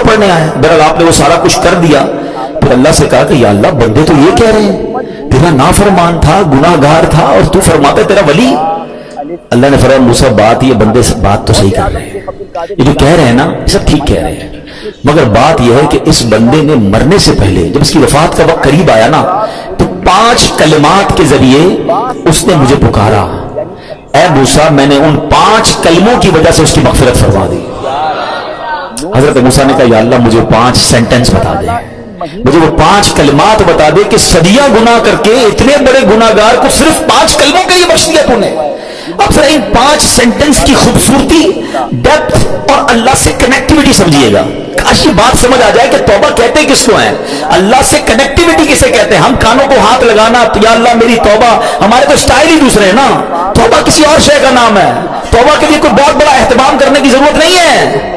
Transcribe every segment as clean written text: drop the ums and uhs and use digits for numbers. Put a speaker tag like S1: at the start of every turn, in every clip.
S1: पढ़ने आया। बहरहाल आपने वो सारा कुछ कर दिया। फिर अल्लाह से कहा कि या अल्लाह, बंदे तो ये कह रहे हैं तेरा नाफरमान था, गुनाहगार था, और तू फरमाता तेरा वली। अल्लाह ने फरमाया मूसा, बात ये बंदे से बात तो सही कर रहे हैं, ये जो कह रहे हैं ना सब ठीक कह रहे हैं, मगर बात यह है कि इस बंदे ने मरने से पहले जब इसकी वफात का वक्त करीब आया ना, तो 5 कलमात के जरिए उसने मुझे पुकारा, ऐ मूसा, मैंने उन 5 कलमों की वजह से उसकी मगफिरत फरमा दी। हजरत मूसा ने कहा या अल्लाह, मुझे 5 सेंटेंस बता दे, मुझे वो 5 कलमात बता दे कि सदियां गुनाह करके इतने बड़े गुनाहगार को सिर्फ 5 कलमों के लिए बख्श दिया तूने। अब जरा इन 5 सेंटेंस की खूबसूरती, डेप्थ और अल्लाह से कनेक्टिविटी समझिएगा। काश ये बात समझ आ जाए कि तौबा कहते किसको है, अल्लाह से कनेक्टिविटी किसे कहते हैं। हम कानों को हाथ लगाना, या अल्लाह मेरी तौबा, हमारे तो स्टाइल ही दूसरे है ना। तौबा किसी और शय का नाम है। तौबा के लिए कोई बहुत बड़ा एहतमाम करने की जरूरत नहीं है,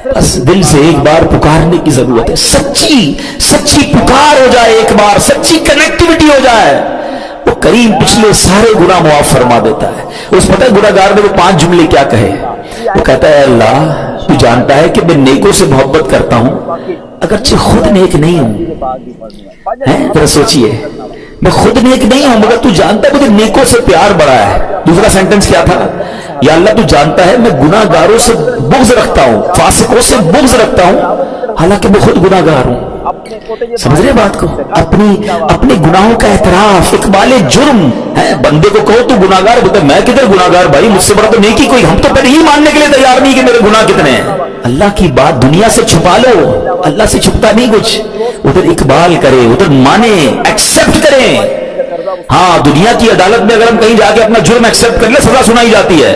S1: बस दिल से एक बार पुकारने की जरूरत है। सच्ची सच्ची पुकार हो जाए, एक बार सच्ची कनेक्टिविटी हो जाए, वो करीम पिछले सारे गुनाह मुआफ फरमा देता है। उस पता है गुनाहगार ने वो 5 जुमले क्या कहे? वो कहता है अल्लाह, तू जानता है कि मैं नेकों से मोहब्बत करता हूं, अगरचे खुद नेक नहीं हूं। जरा सोचिए, मैं खुद नेक नहीं हूं मगर तू जानता है मुझे नेकों से प्यार बड़ा है। दूसरा सेंटेंस क्या था? या अल्लाह, तू जानता है मैं गुनाहगारों से बुग़्ज़ रखता हूं, फासिकों से बुग़्ज़ रखता हूं, हालांकि मैं खुद गुनाहगार हूं। समझ रहे बात को? अपने गुनाहों का एतराफ, इकबाल जुर्म है। बंदे को कहो तू गुनाहगार, बोलते मैं किधर गुनाहगार भाई, मुझसे बड़ा तो नेकी कोई। हम तो पहले ही मानने के लिए तैयार नहीं कि मेरे गुनाह कितने हैं। अल्लाह की बात दुनिया से छुपा लो, अल्लाह से छुपता नहीं कुछ। उधर इकबाल करे, उधर माने, एक्सेप्ट करें। हाँ, दुनिया की अदालत में अगर हम कहीं जाके अपना जुर्म एक्सेप्ट कर ले, सजा सुनाई जाती है।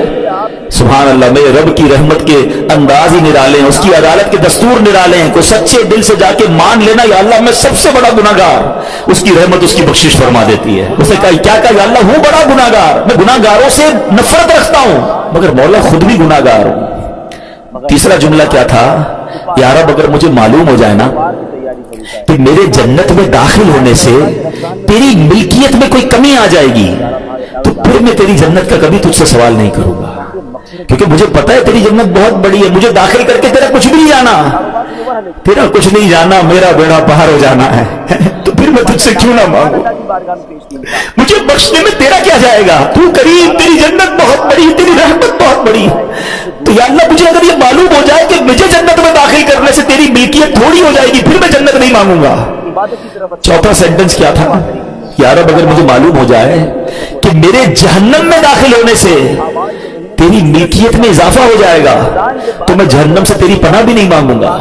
S1: सुभान अल्लाह, मेरे रब की रहमत के अंदाज ही निराले हैं, उसकी अदालत के दस्तूर निराले हैं। कोई सच्चे दिल से जाके मान लेना या अल्लाह मैं सबसे बड़ा गुनाहगार, उसकी रहमत उसकी बख्शिश फरमा देती है। उसने कहा क्या कहा? या अल्लाह हूं बड़ा गुनाहगार, मैं गुनाहगारों से नफरत रखता हूं, मगर मौला खुद भी गुनाहगार हूं। तीसरा जुमला क्या था? या रब, अगर मुझे मालूम हो जाए ना कि मेरे जन्नत में दाखिल होने से तेरी मिल्कियत में कोई कमी आ जाएगी, तो फिर मैं तेरी जन्नत का कभी तुझसे सवाल नहीं करूंगा, क्योंकि मुझे पता है तेरी जन्नत बहुत बड़ी है। मुझे दाखिल करके तेरा कुछ भी नहीं जाना, तेरा कुछ नहीं जाना, मेरा बेड़ा पार हो जाना है। तो फिर मैं तुझसे क्यों ना मांगू? मुझे बख्शने में तेरा क्या जाएगा? तू करीम, तेरी जन्नत बहुत बड़ी, तेरी रहमत बहुत बड़ी। तो या अल्लाह, मुझे अगर ये मालूम हो जाए कि मुझे जन्नत में दाखिल करने से तेरी मिल्कियत थोड़ी हो जाएगी, फिर मैं जन्नत नहीं मांगूंगा। चौथा सेंटेंस क्या था? या रब, अगर मुझे मालूम हो जाए कि मेरे जहन्नम में दाखिल होने से तेरी मिल्कियत में इजाफा हो जाएगा, तो मैं जहन्नम से तेरी पनाह भी नहीं मांगूंगा।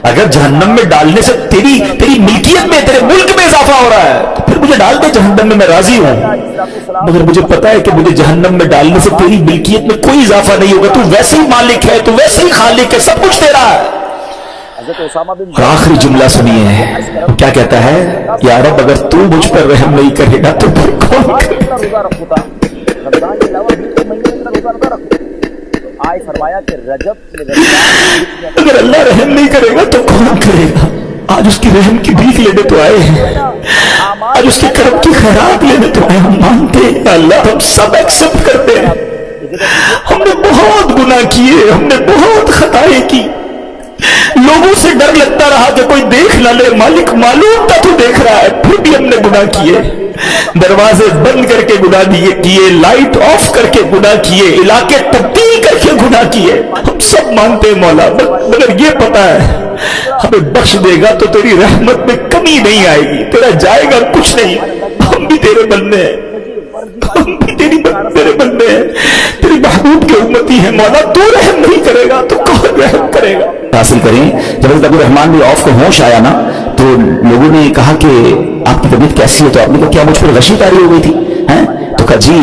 S1: अगर जहन्नम में डालने से तेरी मिल्कियत में, तेरे मुल्क में इजाफा हो रहा है, तो फिर मुझे डाल दे जहन्नम में, मैं राजी हूं। मगर मुझे पता है कि मुझे जहन्नम में डालने से तेरी मिल्कियत में कोई इजाफा नहीं होगा। तू वैसे ही मालिक है, तू वैसे ही खालिक है, सब कुछ तेरा है। और आखिरी जुमला सुनिए, क्या कहता है? या रब, अगर तू मुझ पर रहम नहीं करेगा तो फिर कौन करेगा? अगर अल्लाह रहम नहीं करेगा तो कौन करेगा? आज उसकी रहम की भीख लेने तो आए हैं, आज उसके करम की खैरात लेने तो आए। हम मानते हैं अल्लाह, हम सब एक्सेप्ट करते हैं, हमने बहुत गुनाह किए, हमने बहुत खताएं की, लोगों से डर लगता रहा कि कोई देख ना ले। मालिक मालूम था तू देख रहा है, फिर भी हमने गुनाह किए, दरवाजे बंद करके गुनाह किए, लाइट ऑफ करके गुनाह किए, इलाके तब्दील करके गुनाह किए। हम सब मानते हैं मौला, मगर ये पता है हमें बख्श देगा तो तेरी रहमत में कमी नहीं आएगी, तेरा जाएगा कुछ नहीं। हम भी तेरे बंदे हैं, हम भी तेरे बंदे हैं, तेरी महबूब के उम्मती है मौला। तू रहम नहीं करेगा तो कौन रहम करेगा? हासिल करें। जब अब्दुल रहमान भी ऑफ को होश आया ना, तो लोगों ने कहा कि आपकी तबीयत कैसी है? तो आपने कहा क्या मुझ पर गशी तारी हो गई थी? हैं? तो कहा जी।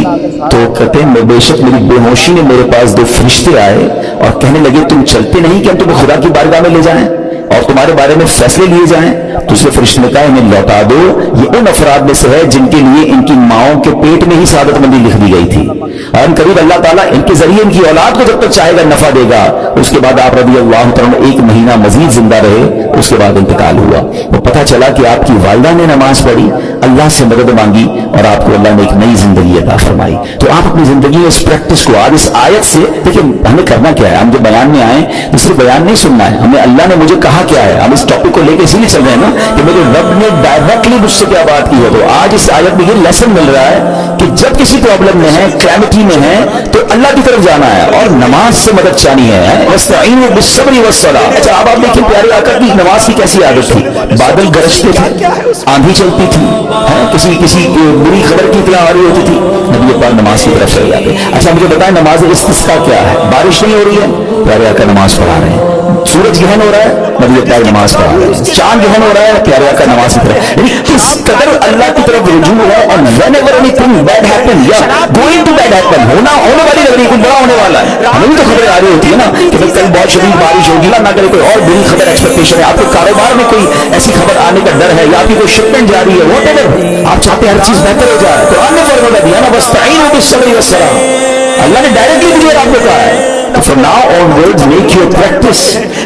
S1: तो कहते हैं बेशक मेरी बेहोशी में मेरे पास 2 फरिश्ते आए और कहने लगे तुम चलते नहीं कि हम तुम्हें खुदा की बारगाह में ले जाएं और तुम्हारे बारे में फैसले लिए जाएं? दूसरे फरिश्ते ने कहा इन्हें लौटा दो, ये उन अफराद में से है जिनके लिए इनकी माओं के पेट में ही सादतमंदी लिख दी गई थी, और करीब अल्लाह ताला इनके जरिए इनकी औलाद को जब तक चाहेगा नफा देगा। उसके बाद आप रज़ी अल्लाह तआला 1 महीना मजीद जिंदा रहे, उसके बाद इंतकाल हुआ। वो पता चला कि आपकी वालिदा ने नमाज पढ़ी, अल्लाह से मदद मांगी और आपको अल्लाह ने एक नई जिंदगी अता फरमाई। तो आप अपनी जिंदगी में इस प्रैक्टिस को, आज इस आयत से देखिए हमें करना क्या है। हम जो बयान में आए दूसरे बयान नहीं सुनना है, हमें अल्लाह ने मुझे कहा کہا کیا ہے. ہم اس ٹاپک کو لے کے اسی لیے چل رہے ہیں نا کہ میرے رب نے ڈائریکٹلی مجھ سے کیا بات کی ہے. تو آج اس آیت میں یہ لیسن مل رہا ہے کہ جب کسی پرابلم میں ہے, کلیمٹی میں ہے, تو اللہ کی طرف جانا ہے اور نماز سے مدد چاہنی ہے. وَاسْتَعِينُوا بِالصَّبْرِ وَالصَّلَاةِ. اچھا اب آپ دیکھیں پیارے آقا کی نماز کی کیسی عادت تھی. بادل گرجتے تھے, آندھی چلتی تھی, کسی بری خبر کی اطلاع آ رہی ہوتی تھی, نبی پاک نماز کی طرف چلے جاتے. اچھا مجھے بتائیں نماز استسقاء کیا ہے؟ بارش نہیں ہو رہی ہے, پیارے آقا نماز پڑھا رہے ہیں. سورج گرہن ہو رہا ہے, نبی پاک نماز پڑھا رہے ہیں. چاند گرہن ہو رہا ہے, پیارے آقا نماز کی طرف. یعنی کس قدر اللہ کی طرف رجوع ہے. اور whenever anything bad happen یا going to bad happen, ہونے والی لگ رہی ہے, کچھ بڑا ہونے والا ہے, ہمیں بھی تو خبریں آ رہی ہوتی ہے نا کہ بھائی کل بہت شدید بارش ہوگی, نہ کرے کوئی اور بری خبر ایکسپیکٹیشن ہے, آپ کے کاروبار میں کوئی ایسی خبر آنے کا ڈر ہے, یا آپ کی کوئی شپمنٹ جاری ہے, واٹ ایور آپ چاہتے ہیں ہر چیز بہتر ہو جائے. تو آنے فرمایا دیا نا واستعینوا بالصبر والصلاۃ. اللہ نے ڈائریکٹلی مجھے آپ کو کہا ہے from now onwards make your practice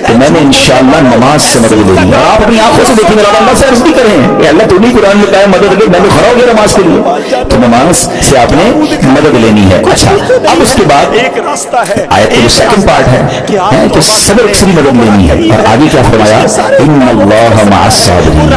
S1: کہ میں نے انشاءاللہ نماز سے مدد لے لی. آپ اپنی آنکھوں سے دیکھیں گے, اللہ سے عرض بھی کریں اللہ تو نہیں قرآن میں کہا ہے مدد لے, میں نے کھڑا ہو گیا نماز کے لیے, تو نماز سے آپ نے مدد لینی ہے. اچھا اب اس کے بعد آیت کا جو سیکنڈ پارٹ ہے کہ صبر سے مدد لینی ہے. اور آگے کیا فرمایا, ان اللہ مع الصابرین,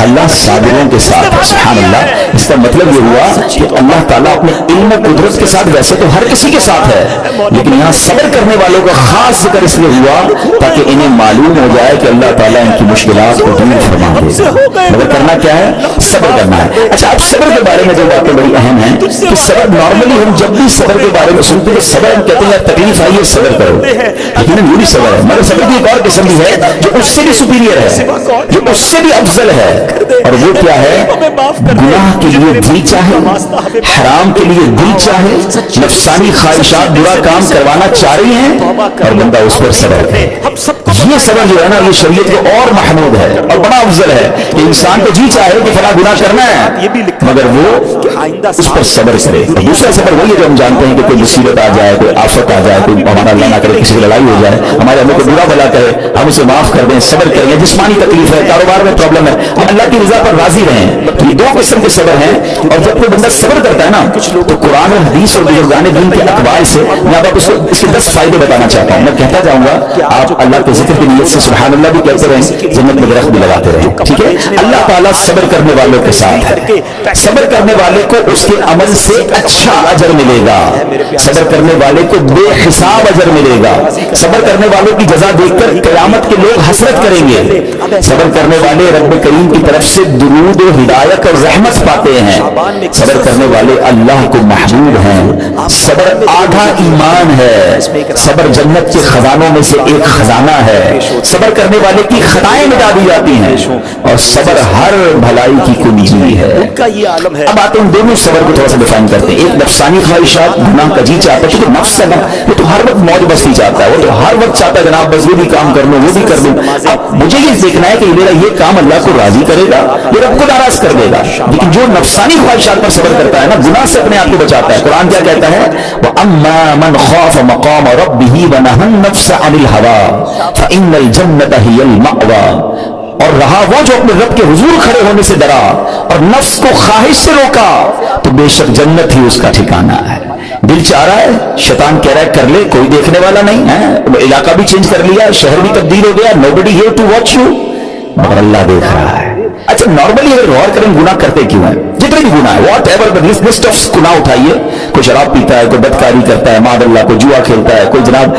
S1: اللہ صابروں کے ساتھ ہے. سبحان اللہ. اس کا مطلب یہ ہوا کہ اللہ تعالیٰ اپنے علم و قدرت کے ساتھ ویسے تو ہر کسی کے ساتھ ہے, لیکن یہاں صبر کرنے والوں کا خاص ذکر اس لیے ہوا تاکہ انہیں معلوم ہو جائے کہ اللہ تعالیٰ ان کی مشکلات کو دور فرما دے گا. مگر کرنا کیا ہے, صبر کرنا ہے. اچھا اب صبر کے بارے میں جو باتیں بڑی اہم ہیں کہ صبر نارملی ہم جب بھی صبر کے بارے میں سنتے ہیں صبر ہم کہتے ہیں تکلیف آئی ہے صبر کرو, لیکن یہ بھی صبر ہے. مگر صبر کی ایک اور قسم بھی ہے جو اس سے بھی سپیریئر ہے, جو اس سے بھی افضل ہے, اور وہ کیا ہے, گناہ کے لیے دل چاہے, حرام کے لیے دل چاہے, نفسانی خواہشات برا کام کروانا چاہ رہی ہیں اور بندہ اس پر صبر کرے. یہ صبر جو ہے نا یہ شریعت کو اور محمود ہے اور بڑا افضل ہے کہ انسان کو جی چاہے کہ فلاں گناہ کرنا ہے مگر وہ اس پر صبر کرے. اور دوسرا صبر وہی ہے جو ہم جانتے ہیں کہ کوئی مصیبت آ جائے, کوئی آفت آ جائے, کوئی ہمارا اللہ نہ کرے کسی کی لڑائی ہو جائے, ہمارے ہمیں کوئی برا بھلا کرے, ہم اسے معاف کر دیں, صبر کریں. جسمانی تکلیف ہے, کاروبار میں پرابلم ہے, ہم اللہ کی رضا پر راضی رہیں. یہ دو قسم کے صبر ہیں. اور جب کوئی بندہ صبر کرتا ہے نا تو قرآن اور حدیث اور بزرگان دین کے اقوال سے میں آپ کو اس کے 10 فائدے بتانا چاہتا ہوں. میں کہتا جاؤں گا, آپ اللہ کے ذکر کی نیت سے سبحان اللہ بھی کہتے رہیں, جنت میں درخت بھی لگاتے رہیں. ٹھیک ہے, اللہ تعالیٰ صبر کرنے والوں کے ساتھ ہے. صبر کرنے والے کو اس کے عمل سے اچھا اجر ملے گا, صبر کرنے والے کو بے حساب اجر ملے گا, صبر کرنے والوں کی جزا دیکھ کر قیامت کے لوگ حسرت کریں گے. صبر کرنے والے رب کریم کی طرف سے درود و ہدایت اور رحمت پاتے ہیں. صبر کرنے والے اللہ کو محبوب ہیں. صبر آدھا ایمان ہے, صبر جنت کے خزانوں میں سے ایک خزانہ ہے. صبر کرنے والے کی خطائیں مٹا دی جاتی ہیں اور صبر ہر بھلائی کی کنجی ہے. اب آتے ہیں دونوں صبر کو تھوڑا سا ڈیفائن کرتے ہیں. ایک نفسانی خواہشات, گناہ کا جی چاہتا ہے, کیونکہ نفس ہے نا وہ تو ہر وقت موج مستی چاہتا ہے, وہ تو ہر وقت چاہتا ہے جناب بس یہ بھی کام کر لوں وہ بھی کر لوں. اب مجھے یہ دیکھنا ہے کہ میرا یہ کام اللہ کو راضی کرے گا یا رب کو ناراض کر دے گا. لیکن جو نفسانی خواہشات پر صبر کرتا ہے نا, گناہ سے اپنے آپ کو بچاتا ہے, قرآن کیا کہتا ہے, وَأَمَّا مَنْ خَافَ مَقَامَ رَبِّهِ وَنَهَى النَّفْسَ عَنِ الْهَوَىٰ فَإِنَّ الْجَنَّةَ هِيَ الْمَأْوَىٰ. اور رہا وہ جو اپنے رب کے حضور کھڑے ہونے سے ڈرا اور نفس کو خواہش سے روکا تو بے شک جنت ہی اس کا ٹھکانہ ہے. دل چاہ رہا ہے, شیطان کہہ رہا ہے کر لے, کوئی دیکھنے والا نہیں ہے, علاقہ بھی چینج کر لیا, شہر بھی تبدیل ہو گیا, nobody here to watch you, مگر اللہ دیکھ رہا ہے. اچھا نارملی اگر غور کریں گناہ کرتے کیوں ہیں, جتنے بھی گناہ ہے what ever the list of گناہ اٹھائیے, کوئی شراب پیتا ہے, کوئی بدکاری کرتا ہے, معاذ اللہ کوئی جوا کھیلتا ہے, کوئی جناب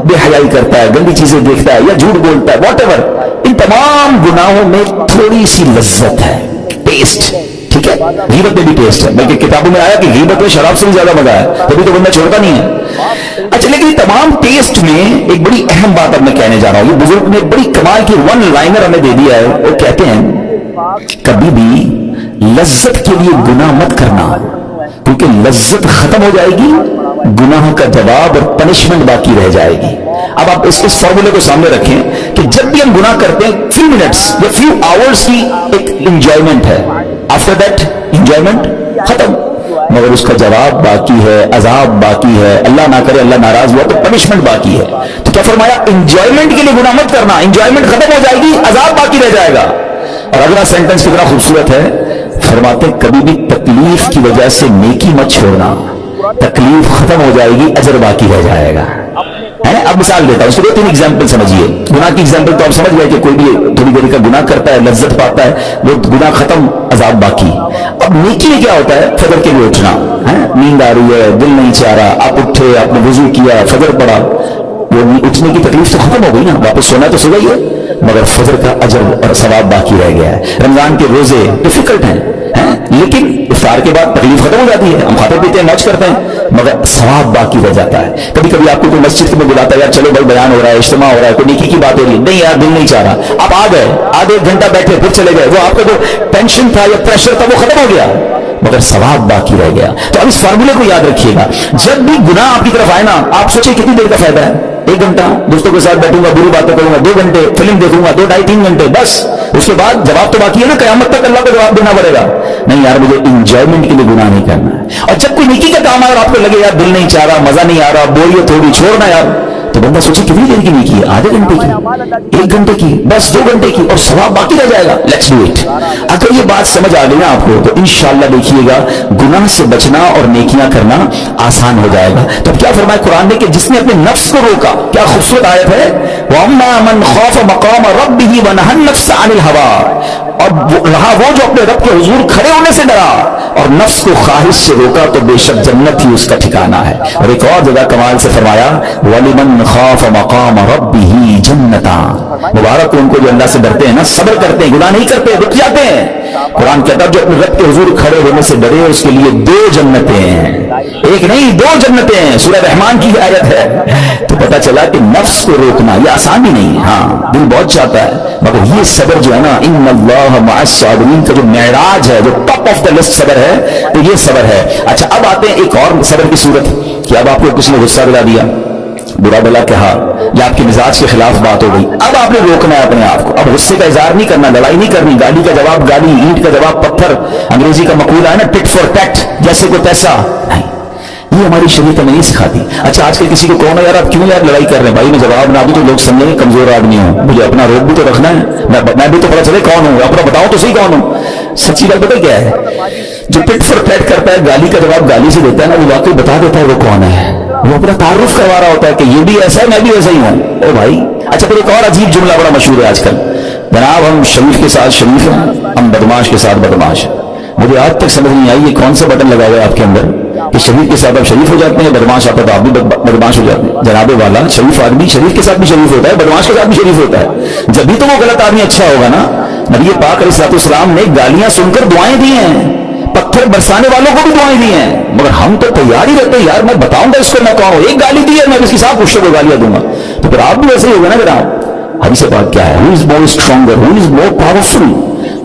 S1: بے حیائی کرتا ہے, گندی چیزیں دیکھتا ہے یا جھوٹ بولتا ہے, واٹ ایور, ان تمام گناہوں میں تھوڑی سی لذت ہے, ٹیسٹ. ٹھیک ہے, غیبت میں بھی ٹیسٹ ہے, بلکہ کتابوں میں آیا کہ غیبت میں شراب سے بھی زیادہ مزہ ہے, تبھی تو بندہ چھوڑتا نہیں ہے. اچھا لیکن تمام ٹیسٹ میں ایک بڑی اہم بات اب میں کہنے جا رہا ہوں. یہ بزرگ نے بڑی کمال کی ون لائنر ہمیں دے دیا ہے. وہ کہتے ہیں کبھی بھی لذت کے لیے گناہ مت کرنا, کیونکہ لذت ختم ہو جائے گی, گناہ کا جواب اور پنشمنٹ باقی رہ جائے گی. اب آپ اس فارمولے کو سامنے رکھیں کہ جب بھی ہم گناہ کرتے ہیں فیو منٹس یا فیو آورز کی ایک انجوائمنٹ ہے, آفٹر دیٹ انجوائمنٹ ختم, مگر اس کا جواب باقی ہے, عذاب باقی ہے, اللہ نہ کرے اللہ ناراض ہوا تو پنشمنٹ باقی ہے. تو کیا فرمایا, انجوائمنٹ کے لیے گناہ مت کرنا, انجوائمنٹ ختم ہو جائے گی, عذاب باقی رہ جائے گا. اور اگلا سینٹنس کتنا خوبصورت ہے, فرماتے ہیں کبھی بھی تکلیف کی وجہ سے نیکی مت چھوڑنا, تکلیف ختم ہو جائے گی, اجر باقی رہ جائے گا. है। अब मिसाल देता हूं, उसको 2-3 एग्जाम्पल समझिए। गुनाह की एग्जाम्पल तो आप समझ गए कि कोई भी थोड़ी देर का गुनाह करता है, लज्जत पाता है, वो गुनाह खत्म, अजाब बाकी। अब नेकी में क्या होता है? फजर के लिए उठना है, नींद आ रही है, दिल नहीं चाह रहा, आप उठे, आपने वुजू किया, फजर पड़ा, वो उठने की तकलीफ तो खत्म हो गई ना, वापस सोना तो सो गई है, मगर फजर का अजर और सवाब बाकी रह गया है। रमजान के रोजे डिफिकल्ट हैं, लेकिन इफ्तार के बाद तकलीफ खत्म हो जाती है, हम खाते पीते हैं, मौज करते हैं, मगर सवाब बाकी रह जाता है। कभी कभी आपको कोई मस्जिद में बुलाता है, यार चलो भाई बयान हो रहा है, इज्तिमा हो रहा है, कोई नेकी की बात हो रही है, नहीं यार दिल नहीं चाह रहा, आप आ गए, आधे एक घंटा बैठे, फिर चले गए, वो आपका जो टेंशन था या प्रेशर था वो खत्म हो गया, मगर सवाब बाकी रह गया। तो अब इस फार्मूले को याद रखिएगा, जब भी गुनाह आपकी तरफ आए ना, आप सोचिए कितनी देर का फायदा है? 1 घंटा दोस्तों के साथ बैठूंगा, बुरी बातें करूंगा, 2 घंटे फिल्म देखूंगा, 2, 2.5, 3 घंटे, बस उसके बाद जवाब तो बाकी है ना, कयामत तक अल्लाह को जवाब देना पड़ेगा। नहीं यार मुझे इंजॉयमेंट के लिए गुनाह नहीं करना है। और जब कोई नेकी का काम आए और आपको लगे यार दिल नहीं चाह रहा, मजा नहीं आ रहा, बोरियत थोड़ी, छोड़ना यार, तो बंदा सोचे कितनी देर की नेकी है? आधे घंटे की, 1 घंटे की, बस 2 घंटे की, और सवाब बाकी रह जाएगा। Let's do it. अगर ये बात समझ आ गई ना आपको, तो इंशाअल्लाह देखिएगा गुनाह से बचना और नेकियां करना आसान हो जाएगा। तो क्या फरमाया कुरान ने कि जिसने अपने नफ्स को रोका, क्या खूबसूरत आयत है, वअम्मा मन खौफ मकाम रब्बिही वनहन नफ्स अनिल हवा, और रहा वो जो अपने रब के हुजूर खड़े होने से डरा और नफ्स को ख्वाहिश से रोका, तो बेशक जन्नत ही उसका ठिकाना है। और एक और जगह कमाल से फरमाया, वलिमन खाफ मकाम रब्बिही जन्नतान, मुबारक उनको जो अल्लाह से डरते हैं ना, सब्र करते हैं, गुनाह नहीं करते, रुक जाते हैं। कुरान कहता है जो अपने रब के हुजूर खड़े होने से डरे, उसके लिए 2 जन्नतें हैं, एक नहीं 2 जन्नतें हैं। सूरह रहमान की आयत है। तो पता चला कि नफ्स को रोकना ये आसान ही नहीं है, हाँ दिल बहुत चाहता है, मगर ये सब्र जो है ना, इन्नल्लाह मअस साबिरीन का जो मेराज है, जो टॉप ऑफ द लिस्ट सब्र है, तो ये सब्र है। अच्छा अब आते हैं एक और सब्र की सूरत कि अब आपको किसी ने गुस्सा दिला दिया, बुरा भला कहा, या आपके मिजाज के खिलाफ बात हो गई, अब आपने रोकना है अपने आप को। अब गुस्से का इजहार नहीं करना, लड़ाई नहीं करनी, गाली का जवाब गाली, ईंट का जवाब पत्थर, अंग्रेजी का मकूला है ना टिट फॉर टैट, जैसे को तैसा नहीं, ये हमारी शरीयत हमें नहीं सिखाती। अच्छा आजकल किसी को कहो ना यार आप क्यों यार लड़ाई कर रहे हैं, भाई मैं जवाब ना दूं तो लोग समझेंगे कमजोर आदमी हूं, मुझे अपना रोक भी तो रखना है, मैं भी तो पता चले कौन हूं, अपना बताओ तो सही कौन हूं। सच्ची बात पता क्या है, जो टिट फॉर टैट करता है, गाली का जवाब गाली से देता है ना, वो वाकई बता देता है वो कौन है, वो अपना तारुफ करवा रहा होता है कि ये भी ऐसा है, मैं भी वैसा ही हूं। ओ भाई अच्छा फिर एक और अजीब जुमला बड़ा मशहूर है आजकल, जनाब हम शरीफ के साथ शरीफ हैं, हम बदमाश के साथ बदमाश हैं। मुझे आज तक समझ नहीं आई ये कौन सा बटन लगा हुआ है आपके अंदर कि शरीफ के साथ आप शरीफ हो जाते हैं, बदमाश आता तो आप भी बदमाश हो जाते हैं। जनाबे वाला शरीफ आदमी शरीफ के साथ भी शरीफ होता है, बदमाश के साथ भी शरीफ होता है, जब भी तो वो गलत आदमी अच्छा होगा ना। नबी पाक अलैहिस्सलाम ने गालियां सुनकर दुआएं दी हैं, पत्थर बरसाने वालों को भी दुआएं दी हैं, मगर हम तो तैयार ही रहते हैं यार मैं बताऊंगा इसको मैं कौन हूं, एक गाली दी है मैं इसके साथ गुस्से को गालियां दूंगा, तो फिर आप भी वैसे ही होगा ना जनाब। हदीस पाक क्या है, who is more stronger, who is more powerful.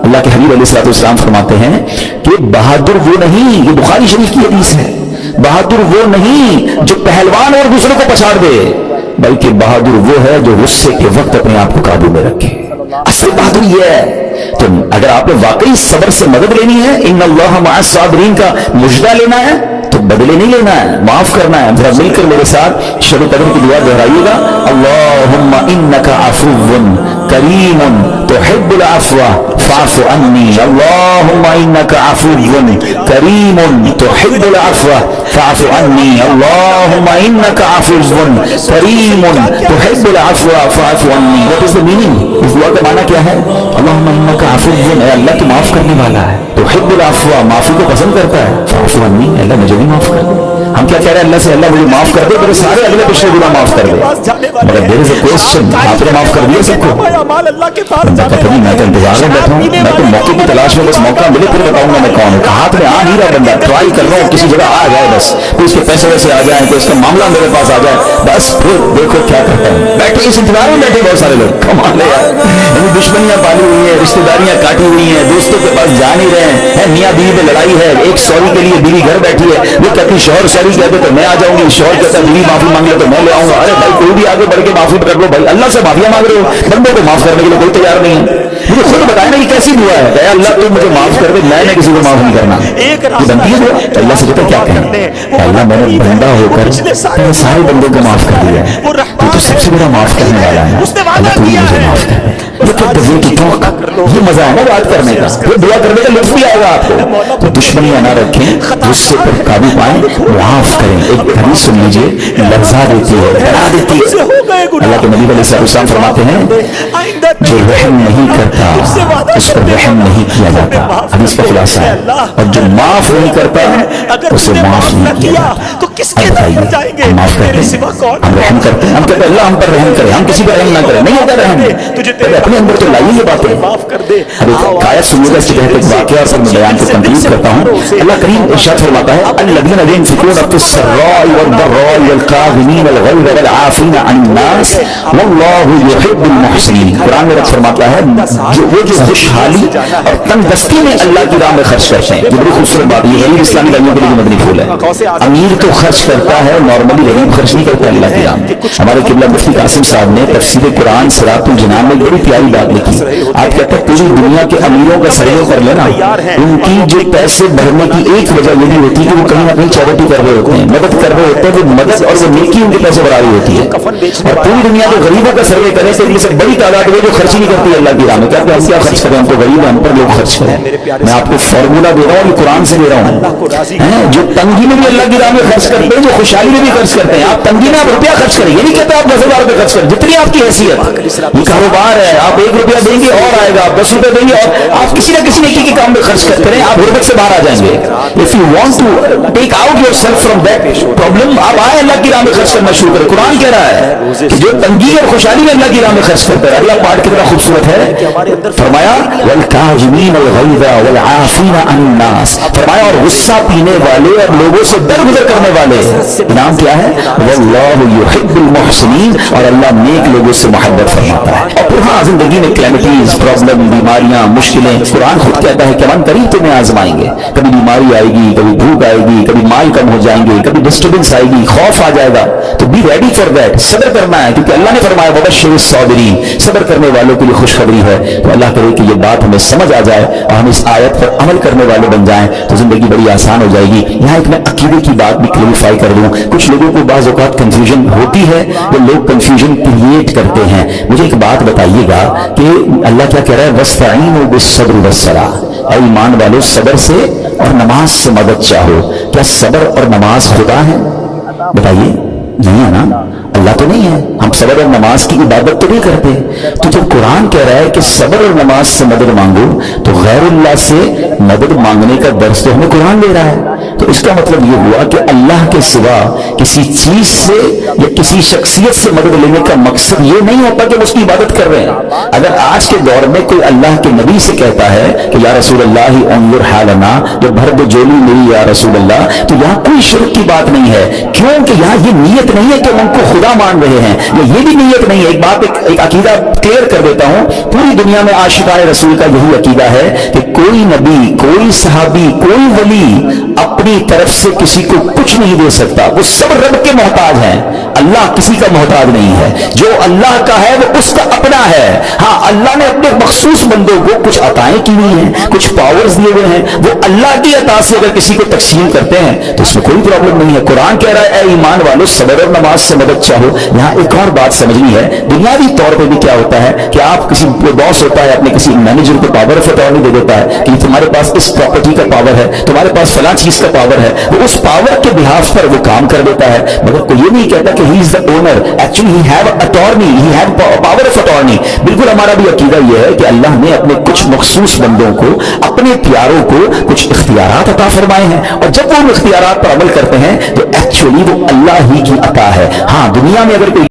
S1: अल्लाह के हबीब अलैहिस्सलाम फरमाते हैं कि बहादुर वो नहीं, ये बुखारी शरीफ की हदीस है, बहादुर वो नहीं जो पहलवान और दूसरे को पछाड़ दे, बल्कि बहादुर वो है जो गुस्से के वक्त अपने आप को काबू में रखे। असल बहादुर ये है। तो अगर आपने वाकई सब्र से मदद लेनी है, इन्नल्लाह मअस साबिरीन का मुजदा लेना है, तो बदले नहीं लेना है, माफ करना है। जरा मिलकर मेरे साथ शब कदर की दुआ दोहराइएगा, अल्लाहुम्मा इन्नका अफुव्वुन करीमुन तुहिब्बुल अफ़्वा फ़अफ़ु अन्नी, अल्लाहुम्मा इन्नका अफुव्वुन करीमुन तुहिब्बुल अफ़्वा फ़अफ़ु अन्नी, अल्लाहुम्मा इन्नका अफुव्वुन करीमुन तुहिब्बुल अफ़्वा फ़अफ़ु अन्नी। What is the meaning? इस दुआ का माना क्या है? अल्लाहुम्मा इन्नका अफुव्वुन, अल्लाह तू माफ करने वाला है, तुहिब्बुल अफ़्वा माफी को पसंद करता है, फ़अफ़ु अन्नी अल्लाह मुझे भी माफ कर दे। हम क्या कह रहे हैं अल्लाह से, अल्लाह मुझे माफ कर दे, मेरे सारे अगले पिछले गुनाह माफ कर दे, मगर देयर इज अ क्वेश्चन, आपने माफ कर दिया सबको? बंदा कहता नहीं मैं तो इंतजार में बैठा हूं, मैं तो मौके की तलाश में, बस मौका मिले फिर बताऊंगा मैं कौन हूं। हाथ में आ नहीं रहा बंदा, ट्राई कर रहा हूं किसी जगह आ जाए, बस कोई उसके पैसे वैसे आ जाए, कोई उसका मामला मेरे पास आ जाए, बस फिर देखो क्या करता है। बैठे इस इंतजार में बैठे बहुत सारे लोग, कमाल है यार, दुश्मनियां पाली हुई है, रिश्तेदारियां काटी हुई हैं, दोस्तों के पास जा नहीं रहे हैं, मियाँ बीवी में लड़ाई है, एक सॉरी के लिए बीवी घर बैठी है, वो कहती शौहर सॉरी कहते तो मैं आ जाऊंगी, शौहर कहता बीवी माफी मांग ले तो मैं ले आऊंगा। अरे भाई कोई भी आगे बढ़ के माफी कर लो भाई, अल्लाह से माफिया मांग रहे हो, बंदों को माफ करने के लिए कोई तैयार नहीं है। मुझे खुद बताया ना कि कैसी दुआ है, अल्लाह तू मुझे माफ कर दे, मैंने किसी को माफ नहीं करना, ये बनती है दुआ। अल्लाह से कहता क्या कहें, अल्लाह मैंने बंदा होकर तेरे सारे बंदों को माफ कर दिया है, तू तो सबसे बड़ा माफ करने वाला है, अल्लाह तू मुझे माफ कर दे। ये مزہ ہے نا بات کرنے کا, پھر دعا کرنے کا لطف بھی آئے گا آپ کو. تو دشمنیاں نہ رکھیں, غصے پر قابو پائیں, معاف کریں. ایک حدیث سن لیجیے, لرزا دیتی ہے, ڈرا دیتی ہے. اللہ کے نبی علیہ السلام فرماتے ہیں جو رحم نہیں کرتا اس پر رحم نہیں کیا جاتا. حدیث کا خلاصہ ہے. اور جو معاف نہیں کرتا اسے معاف نہیں کیا جاتا. اب بتائیے, ہم معاف کرتے ہیں, ہم رحم کرتے ہیں, ہم کہتے ہیں اللہ ہم پر رحم کرے, ہم کسی پر رحم نہ کریں. نہیں ہوتا رحم, اپنے اندر تو لائیے یہ باتیں. اب ایک آیت سنیے گا, اس کے تحت ایک واقعہ اور میں بیان کو کنکلوڈ کرتا ہوں. اللہ کریم ارشاد فرماتا ہے الذین ينفقون في السراء والضراء والكاظمین الغیظ والعافین عن الناس واللہ يحب المحسنین. قرآن میں فرماتا ہے وہ جو خوشحالی اور تنگدستی میں اللہ کی راہ میں خرچ کرتے ہیں. یہ بڑی خوبصورت بات ہے. یہ غریب اسلامی بھائیوں کے لیے مدنی پھول ہے. امیر تو خرچ کرتا ہے, نارملی غریب خرچ نہیں کرتا اللہ کی راہ میں. ہمارے قبلہ مفتی قاسم صاحب نے تفسیر قرآن صراط الجنان میں بڑی پیاری بات لکھی. آپ کہتے ہیں پوری دنیا کے امیروں کا سروے کر لینا, ان کی جو پیسے بھرنے کی ایک وجہ یہ بھی ہوتی ہے کہ وہ کہیں نہ کہیں چیریٹی کر رہے ہوتے ہیں, مدد کر رہے ہوتے ہیں. وہ مدد اور وہ نیکی ان کے پیسے بڑھا رہی ہوتی ہے. اور پوری دنیا کے غریبوں کا سروے کریں تو ان سے بڑی تعداد ہے جو خرچ نہیں کرتی اللہ کی راہ میں. کہتے ہیں ہم کیا خرچ کریں, ہم تو غریب ہیں, ہم پر لوگ خرچ کریں. میں آپ کو فارمولا دے رہا ہوں, یہ قرآن سے دے رہا ہوں. جو تنگی میں بھی اللہ کی راہ میں خرچ کرتے ہیں, جو خوشحالی میں بھی خرچ کرتے ہیں. آپ تنگی میں آپ روپیہ خرچ کریں, یہ نہیں کہتے آپ 10,000 روپے خرچ کریں, جتنی آپ کی حیثیت. یہ کاروبار ہے, آپ 1 روپیہ دیں گے اور آئے گا, آپ 10 روپے دیں گے اور آپ کسی نہ کسی نیکی کے کام میں خرچ کرتے رہیں, آپ غربت سے باہر آ جائیں گے. If you want to take out yourself from that problem, آپ آئے اللہ کی راہ میں خرچ کرنا شروع کریں. قرآن کہہ رہا ہے کہ جو تنگی اور خوشحالی میں اللہ کی راہ میں خرچ کرتا ہے. اللہ پاک کتنا خوبصورت ہے, فرمایا والکاظمین الغیظ والعافین عن الناس, فرمایا اور غصہ پینے والے اور لوگوں سے درگزر کرنے والے. نام کیا ہے, واللہ یحب المحسنین, اور اللہ نیک لوگوں سے محبت فرماتا ہے. اور پھر ہاں زندگی میں کلیمٹیز, پرابلم, بیماریاں, مشکلیں, قرآن خود کہتا ہے کہ من قریب تمہیں آزمائیں گے. کبھی بیماری آئے گی, کبھی بھوک آئے گی, کبھی مال کم ہو جائیں گے, کبھی ڈسٹربنس آئے گی, خوف آ جائے گا. تو بی ریڈی فار دیٹ, صبر کرنا ہے, کیونکہ اللہ نے فرمایا وبشر الصابرین, صبر کرنے والوں کے لیے خوشخبری ہے. تو اللہ کرے کہ یہ بات ہمیں سمجھ آ جائے اور ہم اس آیت پر عمل کرنے والے بن جائیں تو زندگی بڑی آسان ہو جائے گی. یہاں ایک میں عقیدے کی بات بھی کلیریفائی کر دوں. کچھ لوگوں کو بعض اوقات کنفیوژن ہوتی ہے, وہ لوگ کنفیوژن کریٹ کرتے ہیں. مجھے ایک بات بتائیے گا کہ اللہ کیا کہہ رہا ہے, وَاسْتَعِينُوا بِالصَّبْرِ وَالصَّلَاةِ, اے ایمان والو صبر سے اور نماز سے مدد چاہو. کیا صبر اور نماز خدا ہے؟ بتائیے, نہیں ہے نا, اللہ تو نہیں ہے. ہم صبر اور نماز کی عبادت تو نہیں کرتے. تو جب قرآن کہہ رہا ہے کہ صبر اور نماز سے مدد مانگو, تو غیر اللہ سے مدد مانگنے کا درس تو ہمیں قرآن دے رہا ہے. تو اس کا مطلب یہ ہوا کہ اللہ کے سوا کسی چیز سے یا کسی شخصیت سے مدد لینے کا مقصد یہ نہیں ہوتا کہ وہ اس کی عبادت کر رہے ہیں. اگر آج کے دور میں کوئی اللہ کے نبی سے کہتا ہے کہ یا رسول اللہ انظر حالنا, جو بھر دو جولی میری یا رسول اللہ, تو یہاں کوئی شرک کی بات نہیں ہے. کیوں کہ یہاں یہ نیت نہیں ہے کہ ان کو خدا مان رہے ہیں, یہ بھی نیت نہیں ہے. ایک بات, ایک عقیدہ کلیئر کر دیتا ہوں. پوری دنیا میں عاشقان رسول کا یہی عقیدہ ہے کہ کوئی نبی, کوئی صحابی, کوئی ولی اپنی طرف سے کسی کو کچھ نہیں دے سکتا. وہ سب رب کے محتاج ہیں, اللہ کسی کا محتاج نہیں ہے. جو اللہ کا ہے وہ اس کا اپنا ہے. ہاں اللہ نے اپنے مخصوص بندوں کو کچھ عطائیں کی ہوئی ہیں, کچھ پاورز دیے ہوئے ہیں, وہ اللہ کی عطا سے اگر کسی کو تقسیم کرتے ہیں تو اس میں کوئی پرابلم نہیں ہے. قرآن کہہ رہا ہے اے ایمان والو صبر اور نماز سے مدد چاہو. یہاں ایک اور بات سمجھنی ہے. بنیادی طور پہ بھی کیا ہوتا ہے کہ آپ کسی باس ہوتا ہے اپنے کسی مینیجر کو پاور آف اٹارنی دے دیتا ہے کہ تمہارے پاس اس پراپرٹی کا پاور ہے, تمہارے پاس فلاں چیز کا پاور ہے. وہ اس پاور کے بہاف پر وہ کام کر دیتا ہے, مگر کوئی یہ نہیں کہتا کہ he is the owner. Actually he have attorney, he have power of attorney. بالکل ہمارا بھی عقیدہ یہ ہے کہ اللہ نے اپنے کچھ مخصوص بندوں کو, اپنے پیاروں کو کچھ اختیارات عطا فرمائے ہیں, اور جب وہ ان اختیارات پر عمل کرتے ہیں تو ایکچولی وہ اللہ ہی کی عطا ہے. ہاں دنیا میں اگر کوئی